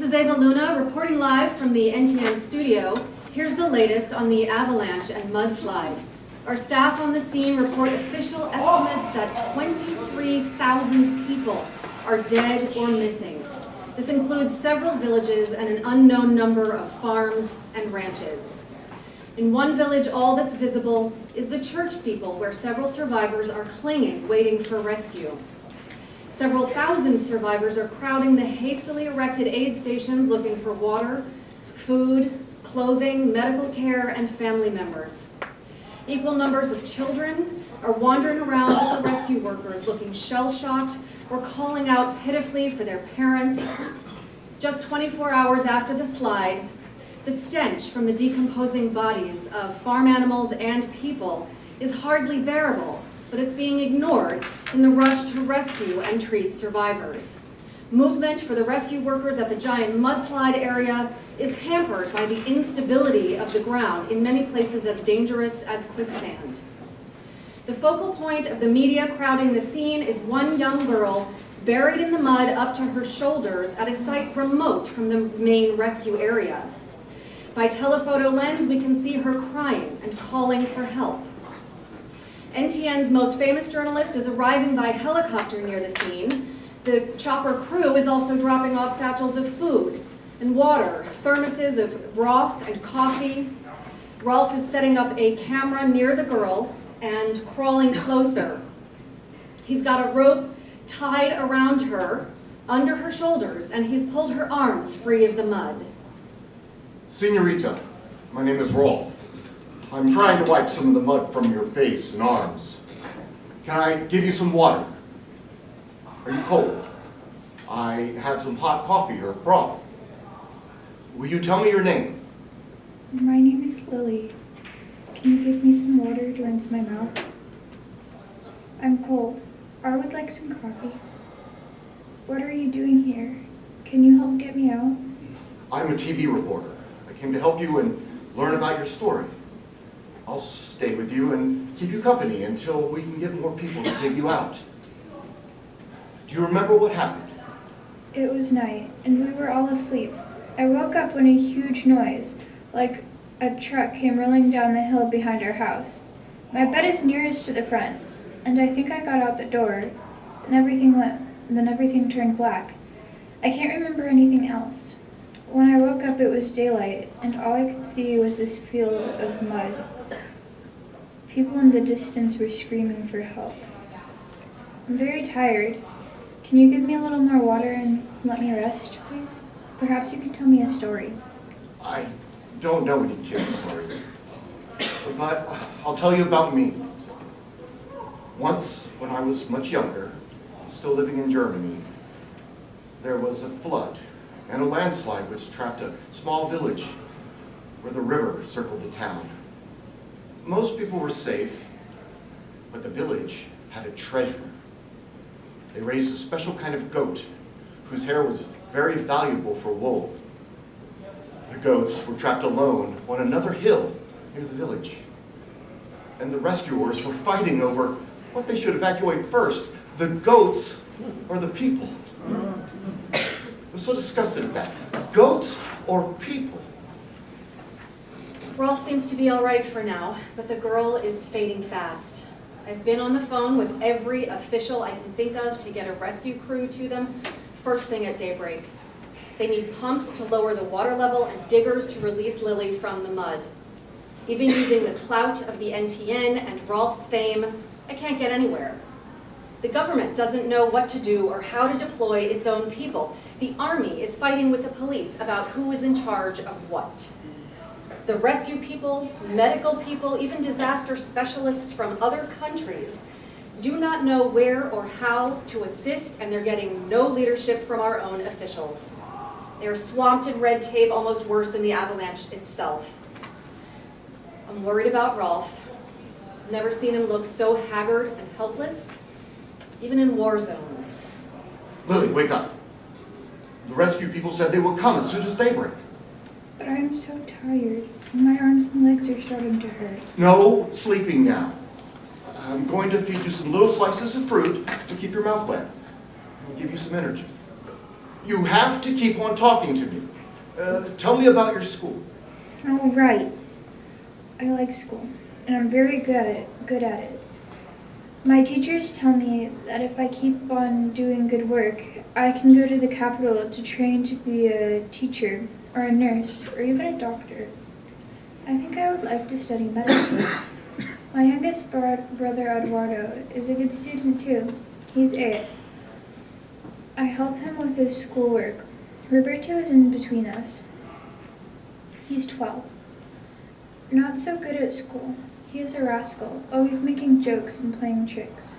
is Ava Luna reporting live from the NTN studio. Here's the latest on the avalanche and mudslide. Our staff on the scene report official estimates that 23,000 people are dead or missing. This includes several villages and an unknown number of farms and ranches. In one village, all that's visible is the church steeple where several survivors are clinging, waiting for rescue. Several thousand survivors are crowding the hastily erected aid stations looking for water, food, clothing, medical care, and family members. Equal numbers of children are wandering around with the rescue workers looking shell-shocked or calling out pitifully for their parents. Just 24 hours after the slide, the stench from the decomposing bodies of farm animals and people is hardly bearable, but it's being ignored in the rush to rescue and treat survivors. Movement for the rescue workers at the giant mudslide area is hampered by the instability of the ground, in many places as dangerous as quicksand. The focal point of the media crowding the scene is one young girl buried in the mud up to her shoulders at a site remote from the main rescue area. By telephoto lens, we can see her crying and calling for help. NTN's most famous journalist is arriving by helicopter near the scene. The chopper crew is also dropping off satchels of food and water, thermoses of broth and coffee. Rolf is setting up a camera near the girl and crawling closer. He's got a rope tied around her, under her shoulders, and he's pulled her arms free of the mud. Senorita, my name is Rolf. I'm trying to wipe some of the mud from your face and arms. Can I give you some water? Are you cold? I have some hot coffee or broth. Will you tell me your name? My name is Lily. Can you give me some water to rinse my mouth? I'm cold. I would like some coffee. What are you doing here? Can you help get me out? I'm a TV reporter. I came to help you and learn about your story. I'll stay with you and keep you company until we can get more people to dig you out. Do you remember what happened? It was night, and we were all asleep. I woke up when a huge noise, like a truck, came rolling down the hill behind our house. My bed is nearest to the front, and I think I got out the door, and then everything turned black. I can't remember anything else. When I woke up, it was daylight, and all I could see was this field of mud. People in the distance were screaming for help. I'm very tired. Can you give me a little more water and let me rest, please? Perhaps you can tell me a story. I don't know any kids' stories, but I'll tell you about me. Once, when I was much younger, still living in Germany, there was a flood and a landslide which trapped a small village where the river circled the town. Most people were safe, but the village had a treasure. They raised a special kind of goat whose hair was very valuable for wool. The goats were trapped alone on another hill near the village, and the rescuers were fighting over what they should evacuate first, the goats or the people. I was so disgusted at that. Goats or people? Rolf seems to be all right for now, but the girl is fading fast. I've been on the phone with every official I can think of to get a rescue crew to them first thing at daybreak. They need pumps to lower the water level and diggers to release Lily from the mud. Even using the clout of the NTN and Rolf's fame, I can't get anywhere. The government doesn't know what to do or how to deploy its own people. The army is fighting with the police about who is in charge of what. The rescue people, medical people, even disaster specialists from other countries do not know where or how to assist, and they're getting no leadership from our own officials. They are swamped in red tape, almost worse than the avalanche itself. I'm worried about Rolf. I've never seen him look so haggard and helpless, even in war zones. Lily, wake up. The rescue people said they would come as soon as daybreak. But I'm so tired. My arms and legs are starting to hurt. No sleeping now. I'm going to feed you some little slices of fruit to keep your mouth wet. It'll give you some energy. You have to keep on talking to me. Tell me about your school. Oh, right. I like school, and I'm very good at it. My teachers tell me that if I keep on doing good work, I can go to the capital to train to be a teacher, or a nurse, or even a doctor. I think I would like to study medicine. My youngest brother, Eduardo, is a good student too. He's 8. I help him with his schoolwork. Roberto is in between us. He's 12. Not so good at school. He is a rascal, always making jokes and playing tricks.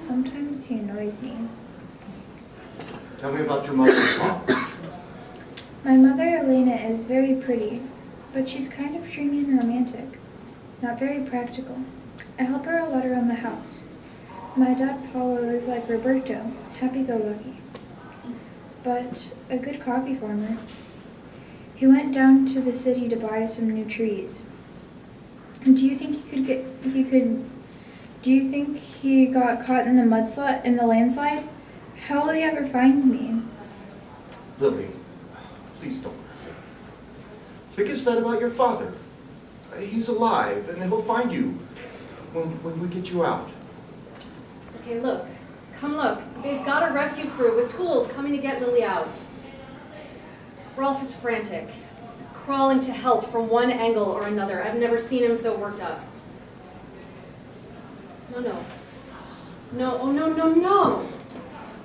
Sometimes he annoys me. Tell me about your mother and father. My mother, Elena, is very pretty, but she's kind of dreamy and romantic. Not very practical. I help her a lot around the house. My dad, Paulo, is like Roberto, happy-go-lucky, but a good coffee farmer. He went down to the city to buy some new trees. Do you think he got caught in the landslide? How will he ever find me? Lily, please don't cry. Think instead about your father. He's alive, and he'll find you when we get you out. Okay, look. Come look. They've got a rescue crew with tools coming to get Lily out. Rolf is frantic, crawling to help from one angle or another. I've never seen him so worked up. No.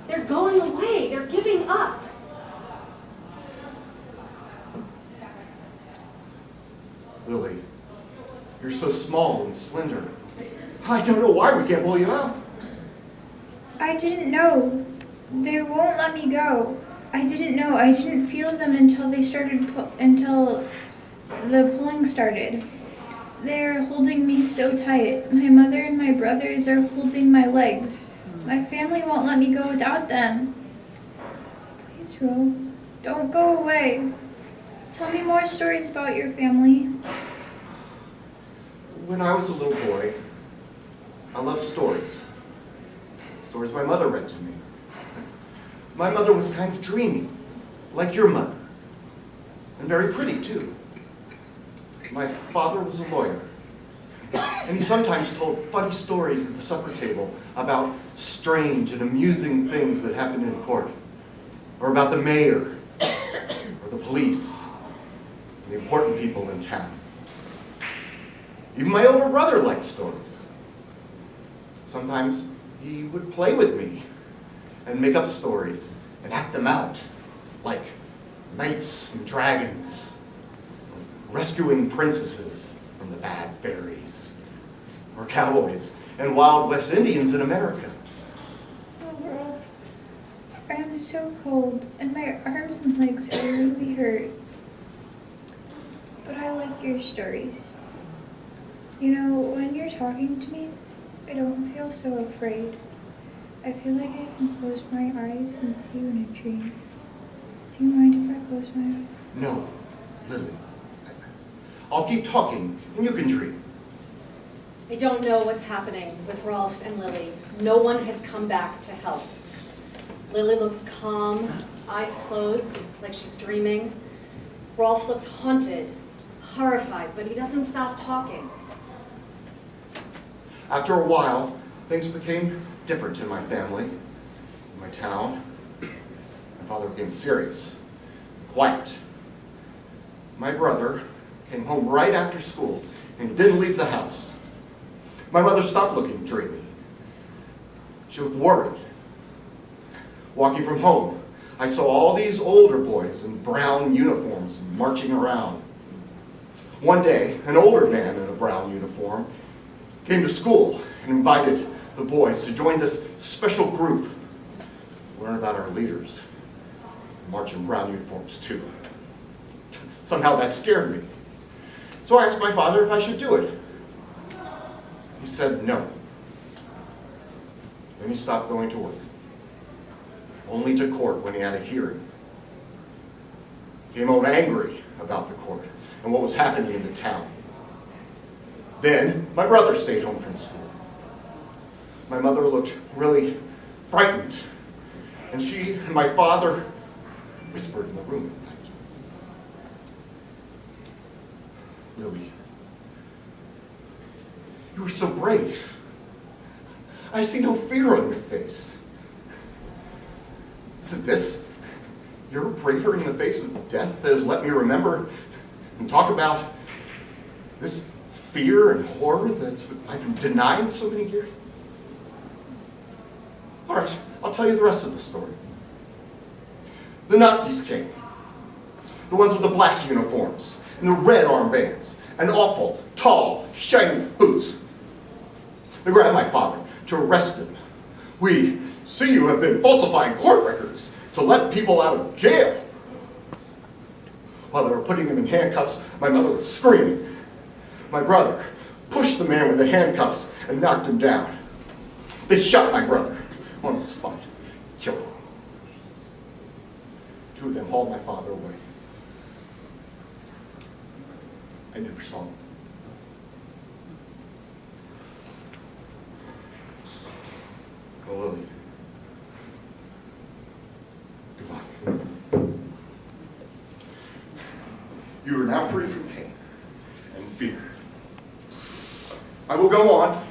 They're going away. They're giving up. Lily, you're so small and slender. I don't know why we can't pull you out. I didn't know. They won't let me go. I didn't know. I didn't feel them until until the pulling started. They're holding me so tight. My mother and my brothers are holding my legs. My family won't let me go without them. Please, Ro, don't go away. Tell me more stories about your family. When I was a little boy, I loved stories. Stories my mother read to me. My mother was kind of dreamy, like your mother, and very pretty too. My father was a lawyer, and he sometimes told funny stories at the supper table about strange and amusing things that happened in court, or about the mayor, or the police, and the important people in town. Even my older brother liked stories. Sometimes he would play with me and make up stories and act them out, like knights and dragons, rescuing princesses from the bad fairies, or cowboys and wild West Indians in America. Oh, Rolf, I am so cold, and my arms and legs are really hurt. But I like your stories. You know, when you're talking to me, I don't feel so afraid. I feel like I can close my eyes and see you in a dream. Do you mind if I close my eyes? No, Lily. I'll keep talking, and you can dream. I don't know what's happening with Rolf and Lily. No one has come back to help. Lily looks calm, eyes closed, like she's dreaming. Rolf looks haunted, horrified, but he doesn't stop talking. After a while, things became different in my family, in my town. My father became serious, quiet. My brother came home right after school and didn't leave the house. My mother stopped looking dreamy. She looked worried. Walking from home, I saw all these older boys in brown uniforms marching around. One day, an older man in a brown uniform came to school and invited the boys to join this special group, learn about our leaders, march in brown uniforms too. Somehow that scared me. So I asked my father if I should do it. He said no. Then he stopped going to work, only to court when he had a hearing. He came home angry about the court and what was happening in the town. Then my brother stayed home from school. My mother looked really frightened, and she and my father whispered in the room at night. Lily, you were so brave. I see no fear on your face. Isn't this your bravery in the face of death that has let me remember and talk about this fear and horror that I've been denied so many years? All right, I'll tell you the rest of the story. The Nazis came. The ones with the black uniforms and the red armbands and awful, tall, shiny boots. They grabbed my father to arrest him. We see you have been falsifying court records to let people out of jail. While they were putting him in handcuffs, my mother was screaming. My brother pushed the man with the handcuffs and knocked him down. They shot my brother on the spot, killed him. Two of them hauled my father away. I never saw him. Oh, Lily. Goodbye. You are now free from pain and fear. I will go on.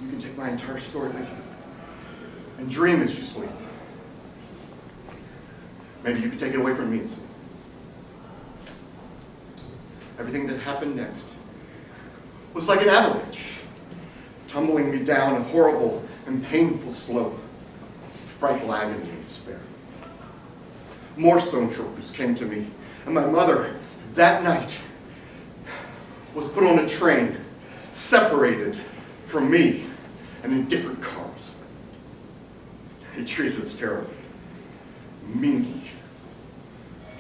You can take my entire story with you and dream as you sleep. Maybe you could take it away from me as well. Everything that happened next was like an avalanche, tumbling me down a horrible and painful slope of frightful agony and despair. More stormtroopers came to me, and my mother, that night, was put on a train, separated from me, and in different cars. They treated us terribly, meanly,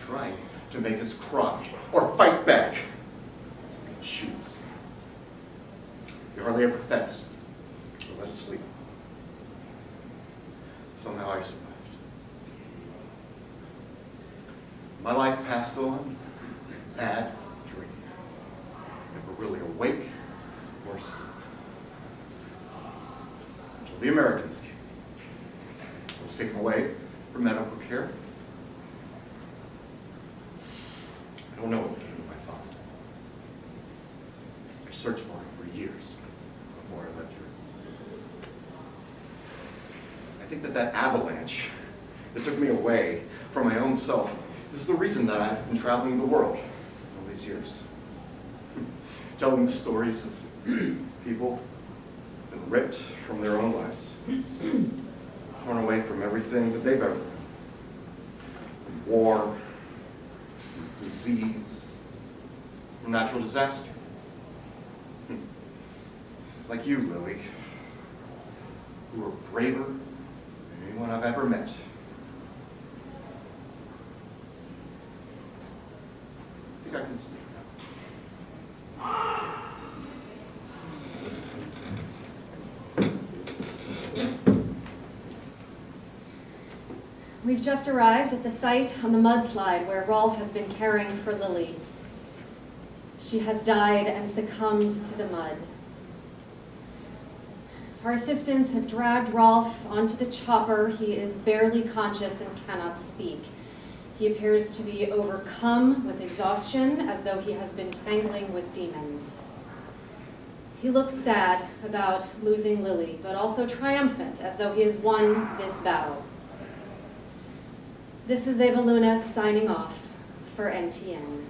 trying to make us cry or fight back. Choose. They hardly ever fed us or let us sleep. Somehow I survived. My life passed on, bad dream. Never really awake or asleep. Until the Americans came. I was taken away for medical care. I don't know what became of my father. I searched for him for years before I left here. I think that avalanche that took me away from my own self is the reason that I've been traveling the world all these years. Telling the stories of people who've been ripped from their own lives, torn away from everything that they've ever known. From war, from disease, from natural disaster. Like you, Lily, who are braver than anyone I've ever met. I think I can sleep now. We've just arrived at the site on the mudslide where Rolf has been caring for Lily. She has died and succumbed to the mud. Our assistants have dragged Rolf onto the chopper. He is barely conscious and cannot speak. He appears to be overcome with exhaustion, as though he has been tangling with demons. He looks sad about losing Lily, but also triumphant, as though he has won this battle. This is Eva Luna signing off for NTN.